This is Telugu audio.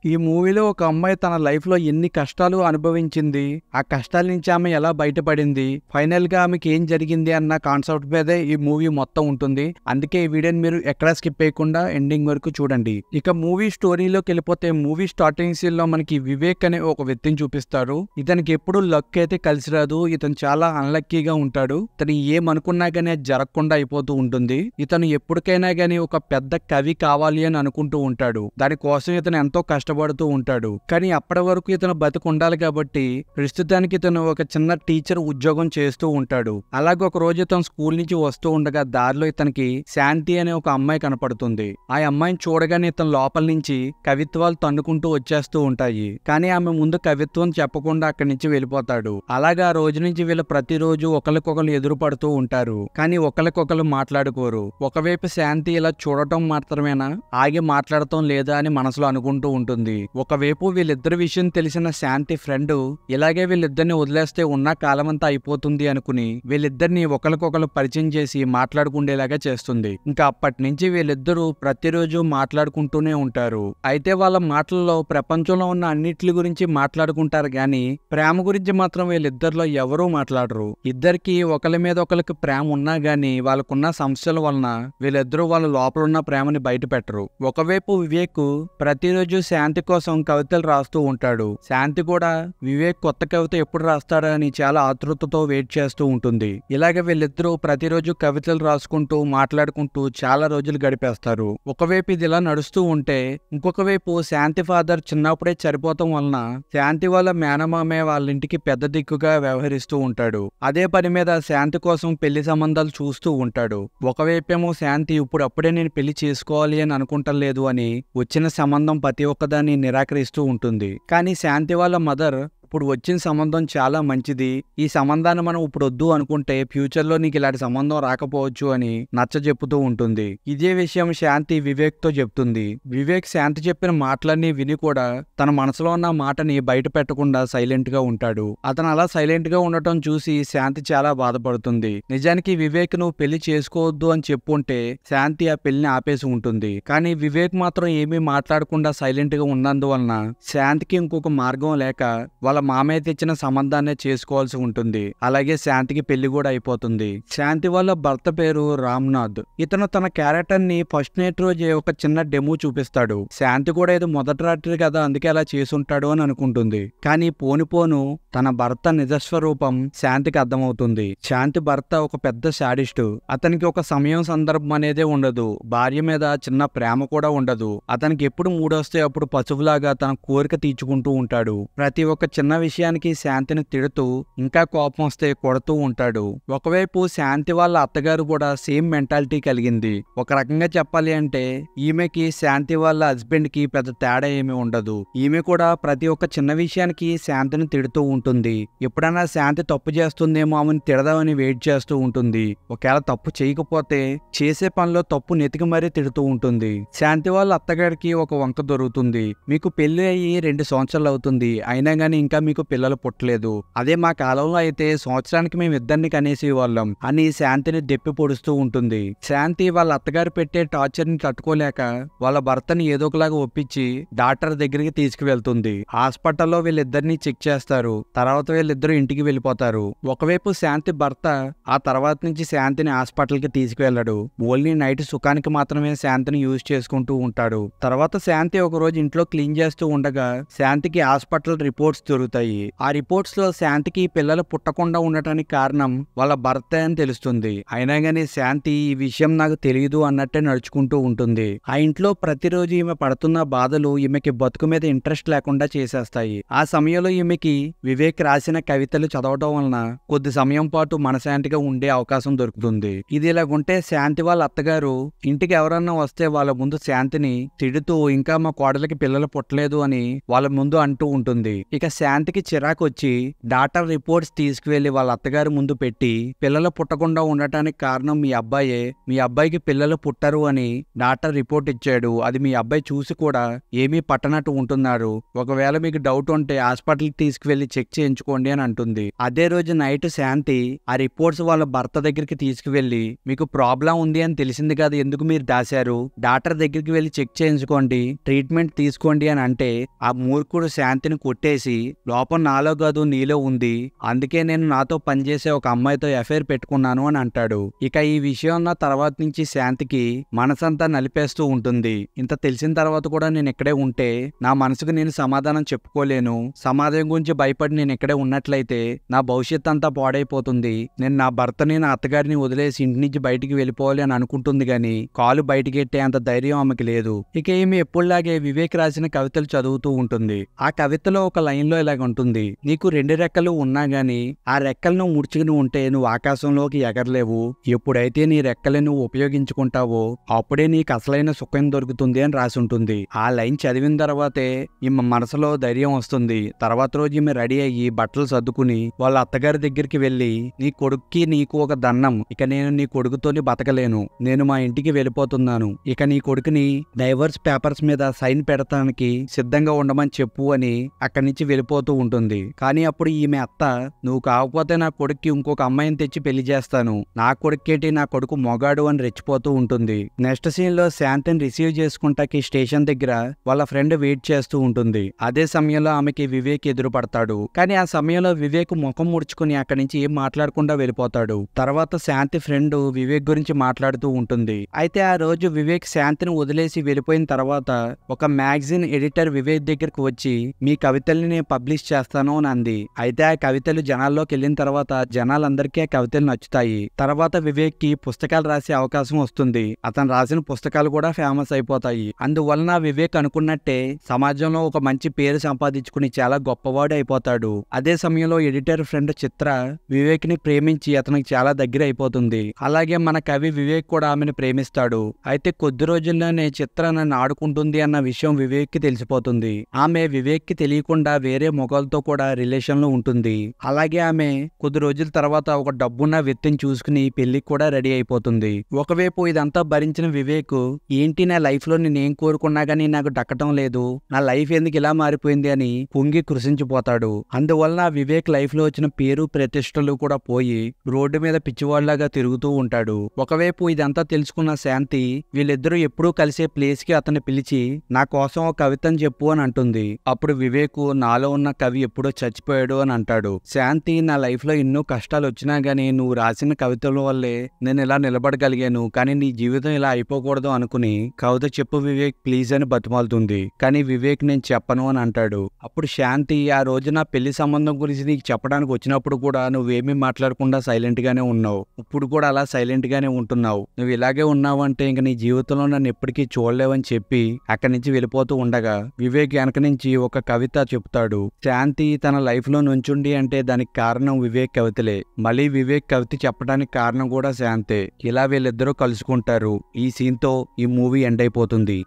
ఈ మూవీలో ఒక అమ్మాయి తన లైఫ్లో ఎన్ని కష్టాలు అనుభవించింది, ఆ కష్టాల నుంచి ఆమె ఎలా బయటపడింది, ఫైనల్ గా ఆమెకి ఏం జరిగింది అన్న కాన్సెప్ట్ మీదే ఈ మూవీ మొత్తం ఉంటుంది. అందుకే ఈ వీడియోని మీరు ఎక్కడా స్కిప్ చేయకుండా ఎండింగ్ వరకు చూడండి. ఇక మూవీ స్టోరీలోకి వెళ్ళిపోతే మూవీ స్టార్టింగ్ సీన్ లో మనకి వివేక్ అనే ఒక వ్యక్తిని చూపిస్తారు. ఇతనికి ఎప్పుడు లక్ అయితే కలిసి రాదు. ఇతను చాలా అన్లక్కీగా ఉంటాడు. ఇతను ఏమనుకున్నా గానీ అది జరగకుండా అయిపోతూ ఉంటుంది. ఇతను ఎప్పటికైనా గానీ ఒక పెద్ద కవి కావాలి అని అనుకుంటూ ఉంటాడు. దానికోసం ఇతను ఎంతో కష్టపడుతూ ఉంటాడు. కానీ అప్పటి వరకు ఇతను బతికుండాలి కాబట్టి ప్రస్తుతానికి ఇతను ఒక చిన్న టీచర్ ఉద్యోగం చేస్తూ ఉంటాడు. అలాగే ఒక రోజు ఇతను స్కూల్ నుంచి వస్తూ ఉండగా దారిలో ఇతనికి శాంతి అనే ఒక అమ్మాయి కనపడుతుంది. ఆ అమ్మాయిని చూడగానే ఇతను లోపల నుంచి కవిత్వాలు తన్నుకుంటూ వచ్చేస్తూ ఉంటాయి. కానీ ఆమె ముందు కవిత్వం చెప్పకుండా అక్కడి నుంచి వెళ్ళిపోతాడు. అలాగే ఆ రోజు నుంచి వీళ్ళు ప్రతిరోజు ఒకరికొకరు ఎదురు పడుతూ ఉంటారు. కానీ ఒకరికొకరు మాట్లాడుకోరు. ఒకవైపు శాంతి ఇలా చూడటం మాత్రమేనా, ఆగి మాట్లాడటం లేదా అని మనసులో అనుకుంటూ ఉంటుంది. ఒకవైపు వీళ్ళిద్దరి విషయం తెలిసిన శాంతి ఫ్రెండ్ ఇలాగే వీళ్ళిద్దరిని వదిలేస్తే ఉన్న కాలమంతా అయిపోతుంది అనుకుని వీళ్ళిద్దరిని ఒకరికొకరు పరిచయం చేసి మాట్లాడుకుండేలాగా చేస్తుంది. ఇంకా అప్పటి నుంచి వీళ్ళిద్దరూ ప్రతిరోజు మాట్లాడుకుంటూనే ఉంటారు. అయితే వాళ్ళ మాటల్లో ప్రపంచంలో ఉన్న అన్నిటి గురించి మాట్లాడుకుంటారు గాని ప్రేమ గురించి మాత్రం వీళ్ళిద్దరిలో ఎవరూ మాట్లాడరు. ఇద్దరికి ఒకరి మీద ఒకరికి ప్రేమ ఉన్నా గాని వాళ్ళకున్న సమస్యల వలన వీళ్ళిద్దరూ వాళ్ళ లోపల ఉన్న ప్రేమని బయట పెట్టరు. ఒకవైపు వివేక్ ప్రతిరోజు శాంతి కోసం కవితలు రాస్తూ ఉంటాడు. శాంతి కూడా వివేక్ కొత్త కవిత ఎప్పుడు రాస్తాడా అని చాలా ఆతృతతో వెయిట్ చేస్తూ ఉంటుంది. ఇలాగే వీళ్ళిద్దరూ ప్రతిరోజు కవితలు రాసుకుంటూ మాట్లాడుకుంటూ చాలా రోజులు గడిపేస్తారు. ఒకవైపు ఇది ఇలా నడుస్తూ ఉంటే ఇంకొక వైపు శాంతి ఫాదర్ చిన్నప్పుడే చనిపోవటం వలన శాంతి వాళ్ళ మేనమామే వాళ్ళ ఇంటికి పెద్ద దిక్కుగా వ్యవహరిస్తూ ఉంటాడు. అదే పని మీద శాంతి కోసం పెళ్లి సంబంధాలు చూస్తూ ఉంటాడు. ఒకవైపేమో శాంతి ఇప్పుడప్పుడే నేను పెళ్లి చేసుకోవాలి అని అనుకుంటలేదు అని వచ్చిన సంబంధం ప్రతి ఒక్కదాన్ని నిరాకరిస్తూ ఉంటుంది. కానీ శాంతి వాళ్ళ మదర్ ఇప్పుడు వచ్చిన సంబంధం చాలా మంచిది, ఈ సంబంధాన్ని మనం ఇప్పుడు వద్దు అనుకుంటే ఫ్యూచర్ లో నీకు ఇలాంటి సంబంధం రాకపోవచ్చు అని నచ్చ చెప్పుతూ ఉంటుంది. ఇదే విషయం శాంతి వివేక్ తో చెప్తుంది. వివేక్ శాంతి చెప్పిన మాటలన్నీ విని కూడా తన మనసులో ఉన్న మాటని బయట పెట్టకుండా సైలెంట్ గా ఉంటాడు. అతను అలా సైలెంట్ గా ఉండటం చూసి శాంతి చాలా బాధపడుతుంది. నిజానికి వివేక్ నువ్వు పెళ్లి చేసుకోవద్దు అని చెప్పుంటే శాంతి ఆ పెళ్లిని ఆపేసి ఉంటుంది. కానీ వివేక్ మాత్రం ఏమీ మాట్లాడకుండా సైలెంట్ గా ఉన్నందువలన శాంతికి ఇంకొక మార్గం లేక వాళ్ళ మామయ్య తెచ్చిన సంబంధాన్ని చేసుకోవాల్సి ఉంటుంది. అలాగే శాంతికి పెళ్లి కూడా అయిపోతుంది. శాంతి వాళ్ళ భర్త పేరు రామ్నాథ్. ఇతను తన క్యారెక్టర్ ని ఫస్ట్ నైట్ రోజే ఒక చిన్న డెమో చూపిస్తాడు. శాంతి కూడా ఏదో మొదటి రాత్రి కదా అందుకే అలా చేసుంటాడు అని అనుకుంటుంది. కానీ పోను తన భర్త నిజస్వరూపం శాంతికి అర్థమవుతుంది. శాంతి భర్త ఒక పెద్ద శాడిస్టు. అతనికి ఒక సమయం సందర్భం అనేదే ఉండదు. భార్య మీద చిన్న ప్రేమ కూడా ఉండదు. అతనికి ఎప్పుడు మూడొస్తే అప్పుడు పశువులాగా తన కోరిక తీర్చుకుంటూ ఉంటాడు. ప్రతి ఒక్క చిన్న విషయానికి శాంతిని తిడుతూ ఇంకా కోపం వస్తే కొడుతూ ఉంటాడు. ఒకవైపు శాంతి వాళ్ళ అత్తగారు కూడా సేమ్ మెంటాలిటీ కలిగింది. ఒక రకంగా చెప్పాలి అంటే ఈమెకి శాంతి వాళ్ళ హస్బెండ్ కి పెద్ద తేడా ఏమీ ఉండదు. ఈమె కూడా ప్రతి ఒక్క చిన్న విషయానికి శాంతిని తిడుతూ ఉంటుంది. ఎప్పుడైనా శాంతి తప్పు చేస్తుందేమో ఆమెను తిడదామని వెయిట్ చేస్తూ ఉంటుంది. ఒకవేళ తప్పు చేయకపోతే చేసే పనిలో తప్పు నెతికి మరీ తిడుతూ ఉంటుంది. శాంతి వాళ్ళ అత్తగారికి ఒక వంక దొరుకుతుంది. మీకు పెళ్లి అయ్యి 2 సంవత్సరాలు అవుతుంది, అయినా గానీ ఇంకా మీకు పిల్లలు పుట్టలేదు. అదే మా కాలంలో అయితే సంవత్సరానికి మేము ఇద్దరిని కనేసే వాళ్ళం అని శాంతిని దెప్పి పొడుస్తూ ఉంటుంది. శాంతి వాళ్ళ అత్తగారు పెట్టే టార్చర్ ని తట్టుకోలేక వాళ్ళ భర్తని ఏదో ఒకలాగా ఒప్పించి డాక్టర్ దగ్గరికి తీసుకువెళ్తుంది. హాస్పిటల్లో వీళ్ళిద్దరిని చెక్ చేస్తారు. తర్వాత వీళ్ళిద్దరూ ఇంటికి వెళ్ళిపోతారు. ఒకవైపు శాంతి భర్త ఆ తర్వాత నుంచి శాంతిని హాస్పిటల్ కి తీసుకువెళ్ళడు. ఓన్లీ నైట్ సుఖానికి మాత్రమే శాంతిని యూజ్ చేసుకుంటూ ఉంటాడు. తర్వాత శాంతి ఒక రోజు ఇంట్లో క్లీన్ చేస్తూ ఉండగా శాంతికి హాస్పిటల్ రిపోర్ట్స్ దొరుకుతాయి. ఆ రిపోర్ట్స్ లో శాంతికి పిల్లలు పుట్టకుండా ఉండటానికి కారణం వాళ్ళ భర్త అని తెలుస్తుంది. అయినా గానీ శాంతి ఈ విషయం నాకు తెలియదు అన్నట్టే నడుచుకుంటూ ఉంటుంది. ఆ ఇంట్లో ప్రతిరోజు ఈమె పడుతున్న బాధలు ఈమెకి బతుకు మీద ఇంట్రెస్ట్ లేకుండా చేసేస్తాయి. ఆ సమయంలో ఈమెకి వివేక్ రాసిన కవితలు చదవడం వలన కొద్ది సమయం పాటు మనశాంతిగా ఉండే అవకాశం దొరుకుతుంది. ఇది ఇలాగుంటే శాంతి వాళ్ళ అత్తగారు ఇంటికి ఎవరన్నా వస్తే వాళ్ళ ముందు శాంతిని తిడుతూ ఇంకా మా కోడలికి పిల్లలు పుట్టలేదు అని వాళ్ళ ముందు అంటూ ఉంటుంది. ఇక శాంతి శాంతికి చిరాకు వచ్చి డాక్టర్ రిపోర్ట్స్ తీసుకువెళ్లి వాళ్ళ అత్తగారి ముందు పెట్టి పిల్లలు పుట్టకుండా ఉండటానికి కారణం మీ అబ్బాయే, మీ అబ్బాయికి పిల్లలు పుట్టరు అని డాక్టర్ రిపోర్ట్ ఇచ్చాడు. అది మీ అబ్బాయి చూసి కూడా ఏమీ పట్టనట్టు ఉంటున్నారు. ఒకవేళ మీకు డౌట్ ఉంటే హాస్పిటల్కి తీసుకువెళ్లి చెక్ చేయించుకోండి అని అంటుంది. అదే రోజు నైట్ శాంతి ఆ రిపోర్ట్స్ వాళ్ళ భర్త దగ్గరికి తీసుకువెళ్లి మీకు ప్రాబ్లం ఉంది అని తెలిసింది కదా, ఎందుకు మీరు దాశారు, డాక్టర్ దగ్గరికి వెళ్లి చెక్ చేయించుకోండి, ట్రీట్మెంట్ తీసుకోండి అని అంటే ఆ మూర్ఖుడు శాంతిని కొట్టేసి లోపం నాలో కాదు నీలో ఉంది, అందుకే నేను నాతో పనిచేసే ఒక అమ్మాయితో అఫైర్ పెట్టుకున్నాను అని అంటాడు. ఇక ఈ విషయం నా తర్వాత నుంచి శాంతికి మనసంతా నలిపేస్తూ ఉంటుంది. ఇంత తెలిసిన తర్వాత కూడా నేను ఇక్కడే ఉంటే నా మనసుకు నేను సమాధానం చెప్పుకోలేను, సమాధానం గురించి భయపడి నేను ఇక్కడే ఉన్నట్లయితే నా భవిష్యత్ అంతా పాడైపోతుంది, నేను నా భర్తని నా అత్తగారిని వదిలేసి ఇంటి నుంచి బయటికి వెళ్ళిపోవాలి అని అనుకుంటుంది గాని కాలు బయటికెట్టే అంత ధైర్యం ఆమెకి లేదు. ఇక ఈమె ఎప్పుడులాగే వివేక్ రాసిన కవితలు చదువుతూ ఉంటుంది. ఆ కవితలో ఒక లైన్ లో ఇలాగ ఉంటుంది, నీకు 2 రెక్కలు ఉన్నా గాని ఆ రెక్కలను ముడుచుకుని ఉంటే నువ్వు ఆకాశంలోకి ఎగరలేవు, ఎప్పుడైతే నీ రెక్కలను నువ్వు ఉపయోగించుకుంటావో అప్పుడే నీకు అసలైన సుఖం దొరుకుతుంది అని రాసి ఉంటుంది. ఆ లైన్ చదివిన తర్వాతే ఈమె మనసులో ధైర్యం వస్తుంది. తర్వాత రోజు ఈమె రెడీ అయ్యి బట్టలు సర్దుకుని వాళ్ళ అత్తగారి దగ్గరికి వెళ్లి నీ కొడుక్కి నీకు ఒక దండం, ఇక నేను నీ కొడుకుతోని బతకలేను, నేను మా ఇంటికి వెళ్ళిపోతున్నాను, ఇక నీ కొడుకుని డైవర్స్ పేపర్స్ మీద సైన్ పెడతానికి సిద్ధంగా ఉండమని చెప్పు అని అక్కడి నుంచి వెళ్ళిపోతూ ఉంటుంది. కానీ అప్పుడు ఈమె అత్త నువ్వు కాకపోతే నా కొడుక్కి ఇంకొక అమ్మాయిని తెచ్చి పెళ్లి చేస్తాను, నా కొడుకేటి నా కొడుకు మొగాడు అని రెచ్చిపోతూ ఉంటుంది. నెక్స్ట్ సీన్ లో శాంతిని రిసీవ్ చేసుకుంటాకి స్టేషన్ దగ్గర వాళ్ళ ఫ్రెండ్ వెయిట్ చేస్తూ ఉంటుంది. అదే సమయంలో ఆమెకి వివేక్ ఎదురు పడతాడు. కానీ ఆ సమయంలో వివేక్ ముఖం ముడుచుకుని అక్కడి నుంచి ఏం మాట్లాడకుండా వెళ్ళిపోతాడు. తర్వాత శాంతి ఫ్రెండ్ వివేక్ గురించి మాట్లాడుతూ ఉంటుంది. అయితే ఆ రోజు వివేక్ శాంతిని వదిలేసి వెళ్ళిపోయిన తర్వాత ఒక మ్యాగజైన్ ఎడిటర్ వివేక్ దగ్గరకు వచ్చి మీ కవితల్ని నేను పబ్లిష్ చేస్తాను అని అంది. అయితే ఆ కవితలు జనాల్లోకి వెళ్ళిన తర్వాత జనాలందరికీ ఆ కవితలు నచ్చుతాయి. తర్వాత వివేక్ కి పుస్తకాలు రాసే అవకాశం వస్తుంది. అతను రాసిన పుస్తకాలు కూడా ఫేమస్ అయిపోతాయి. అందువలన వివేక్ అనుకున్నట్టే సమాజంలో ఒక మంచి పేరు సంపాదించుకుని చాలా గొప్పవాడు అయిపోతాడు. అదే సమయంలో ఎడిటర్ ఫ్రెండ్ చిత్ర వివేక్ ని ప్రేమించి అతనికి చాలా దగ్గర అయిపోతుంది. అలాగే మన కవి వివేక్ కూడా ఆమెను ప్రేమిస్తాడు. అయితే కొద్ది రోజుల్లోనే చిత్ర నన్ను ఆడుకుంటుంది అన్న విషయం వివేక్ కి తెలిసిపోతుంది. ఆమె వివేక్ కి తెలియకుండా వేరే మొగలతో కూడా రిలేషన్ లో ఉంటుంది. అలాగే ఆమె కొద్ది రోజుల తర్వాత ఒక డబ్బున్న వ్యక్తిని చూసుకుని పెళ్లికి కూడా రెడీ అయిపోతుంది. ఒకవైపు ఇదంతా భరించిన వివేక్ ఏంటి నా లైఫ్ లో నేనేం కోరుకున్నా గానీ నాకు దక్కటం లేదు, నా లైఫ్ ఎందుకు ఇలా మారిపోయింది అని పొంగి కృషించిపోతాడు. అందువలన వివేక్ లైఫ్ లో వచ్చిన పేరు ప్రతిష్టలు కూడా పోయి రోడ్డు మీద పిచ్చివాళ్లాగా తిరుగుతూ ఉంటాడు. ఒకవైపు ఇదంతా తెలుసుకున్న శాంతి వీళ్ళిద్దరూ ఎప్పుడూ కలిసే ప్లేస్ కి అతన్ని పిలిచి నా కోసం ఒక కవితని చెప్పు అని అంటుంది. అప్పుడు వివేక్ నాలో ఉన్న కవి ఎప్పుడో చచ్చిపోయాడు అని అంటాడు. శాంతి నా లైఫ్ లో ఎన్నో కష్టాలు వచ్చినా గానీ నువ్వు రాసిన కవితల వల్లే నేను ఇలా నిలబడగలిగాను, కానీ నీ జీవితం ఇలా అయిపోకూడదు అనుకుని కవిత చెప్పు వివేక్ ప్లీజ్ అని బతిమాలుతుంది. కానీ వివేక్ నేను చెప్పను అని అంటాడు. అప్పుడు శాంతి ఆ రోజు నా పెళ్లి సంబంధం గురించి నీకు చెప్పడానికి వచ్చినప్పుడు కూడా నువ్వేమీ మాట్లాడకుండా సైలెంట్ గానే ఉన్నావు, ఇప్పుడు కూడా అలా సైలెంట్ గానే ఉంటున్నావు, నువ్వు ఇలాగే ఉన్నావు అంటే ఇంక నీ జీవితంలో నన్ను ఎప్పటికీ చూడలేవని చెప్పి అక్కడి నుంచి వెళ్ళిపోతూ ఉండగా వివేక్ వెనక నుంచి ఒక కవిత చెప్తాడు. శాంతి తన లైఫ్ లో నుంచుండి అంటే దానికి కారణం వివేక్ కవితలే. మళ్ళీ వివేక్ కవిత చెప్పడానికి కారణం కూడా శాంతే. ఇలా వీళ్ళిద్దరూ కలుసుకుంటారు. ఈ సీన్ తో ఈ మూవీ ఎండ్ అయిపోతుంది.